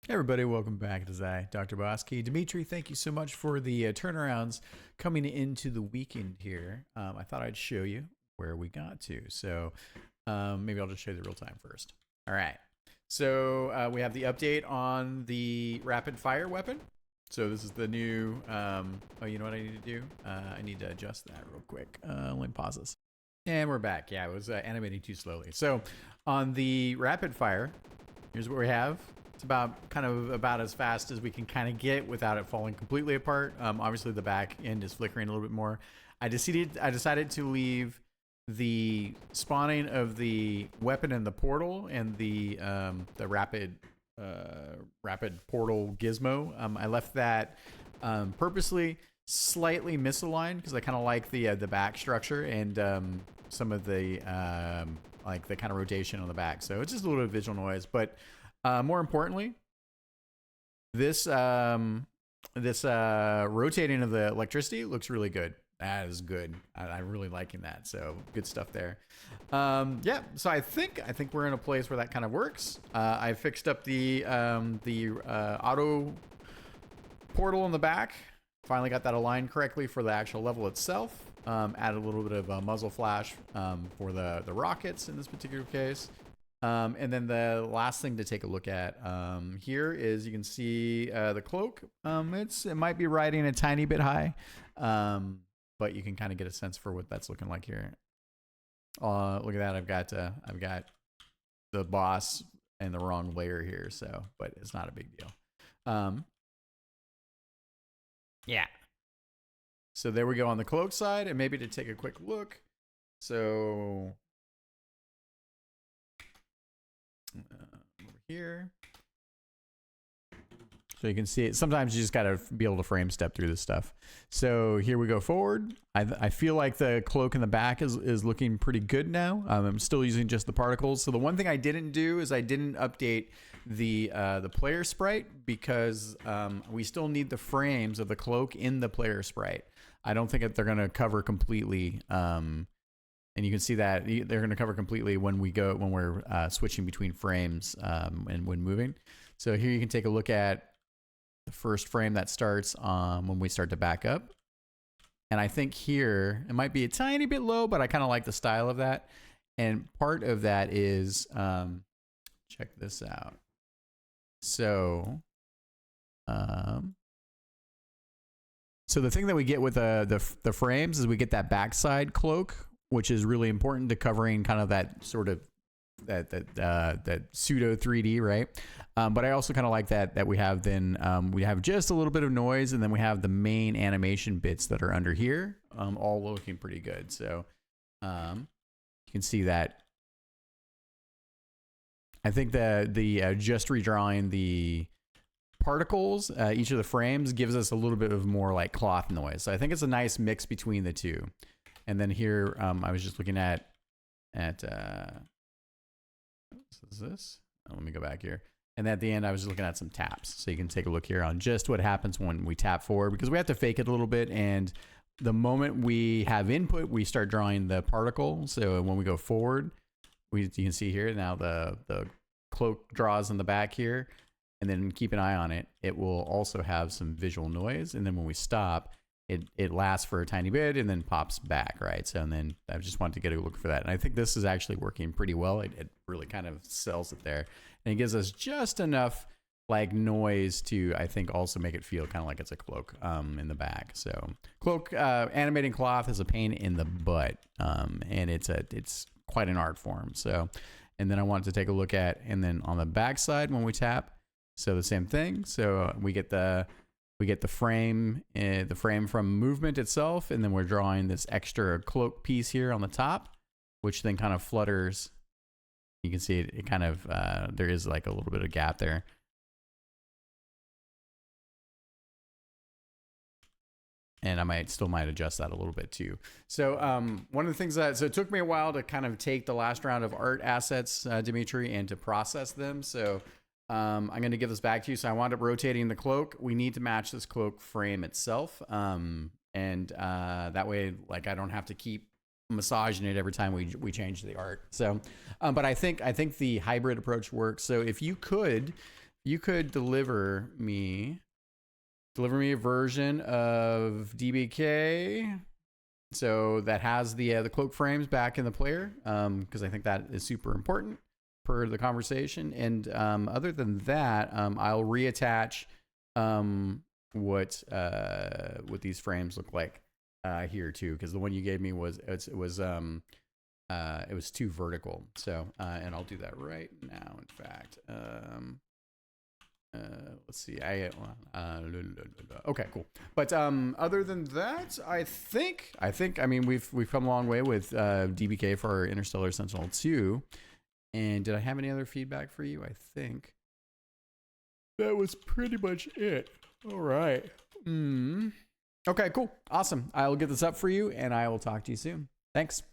Hey everybody, welcome back to DrBossKey. Dimitri, thank you so much for the turnarounds coming into the weekend here. I thought I'd show you where we got to. So maybe I'll just show you the real time first. All right. So we have the update on the rapid fire weapon. So this is the new, oh, you know what I need to do? I need to adjust that real quick. Let me pause this. And we're back. Yeah, it was animating too slowly. So on the rapid fire, here's what we have. It's about as fast as we can kind of get without it falling completely apart. Obviously the back end is flickering a little bit more. I decided to leave the spawning of the weapon in the portal and the rapid portal gizmo. I left that purposely slightly misaligned because I kind of like the back structure and some of the like the kind of rotation on the back. So it's just a little bit of visual noise, but more importantly, this rotating of the electricity looks really good. That is good. I'm really liking that. So good stuff there. Yeah. So I think we're in a place where that kind of works. I fixed up the auto portal in the back. Finally got that aligned correctly for the actual level itself. Added a little bit of a muzzle flash for the rockets in this particular case. And then the last thing to take a look at here is you can see the cloak. It might be riding a tiny bit high, but you can kind of get a sense for what that's looking like here. Look at that! I've got the boss and the wrong layer here, so but it's not a big deal. Yeah. So there we go on the cloak side, and maybe to take a quick look. So. Over here. So you can see it. Sometimes you just got to be able to frame step through this stuff. So here we go forward. I feel like the cloak in the back is looking pretty good now. I'm still using just the particles. So the one thing I didn't do is I didn't update the player sprite because we still need the frames of the cloak in the player sprite. I don't think that they're going to cover completely. And you can see that they're going to cover completely when we're switching between frames and when moving. So here you can take a look at the first frame that starts when we start to back up. And I think here it might be a tiny bit low, but I kind of like the style of that. And part of that is, check this out. So, so the thing that we get with the frames is we get that backside cloak, which is really important to covering kind of that sort of that pseudo 3D, right? But I also kind of like that we have we have just a little bit of noise, and then we have the main animation bits that are under here, all looking pretty good. So you can see that. I think the just redrawing the particles, each of the frames gives us a little bit of more like cloth noise. So I think it's a nice mix between the two. And then here, I was just looking at what is this? Oh, let me go back here. And at the end, I was just looking at some taps. So you can take a look here on just what happens when we tap forward, because we have to fake it a little bit. And the moment we have input, we start drawing the particle. So when we go forward, you can see here now the cloak draws in the back here. And then keep an eye on it. It will also have some visual noise. And then when we stop, it lasts for a tiny bit and then pops back, right? So, and then I just wanted to get a look for that. And I think this is actually working pretty well. It really kind of sells it there. And it gives us just enough like noise to, I think, also make it feel kind of like it's a cloak in the back. So cloak, animating cloth is a pain in the butt. And it's quite an art form. So, and then I wanted to take a look at, and then on the back side when we tap, so the same thing. So we get the frame from movement itself, and then we're drawing this extra cloak piece here on the top, which then kind of flutters. You can see it kind of, there is like a little bit of gap there. And I might adjust that a little bit too. So one of the things so it took me a while to kind of take the last round of art assets, Dimitri, and to process them. So I'm going to give this back to you. So I wound up rotating the cloak. We need to match this cloak frame itself. And that way, like, I don't have to keep massaging it every time we change the art. So, but I think the hybrid approach works. So if you could you could deliver me a version of DBK. So that has the cloak frames back in the player, because I think that is super important per the conversation. And other than that, I'll reattach what these frames look like here too, because the one you gave me was it was too vertical. So and I'll do that right now. In fact, let's see. Okay, cool. But other than that, I think I mean we've come a long way with DBK for our Interstellar Sentinel 2. And did I have any other feedback for you? I think that was pretty much it. All right. Okay, cool. Awesome. I'll get this up for you and I will talk to you soon. Thanks.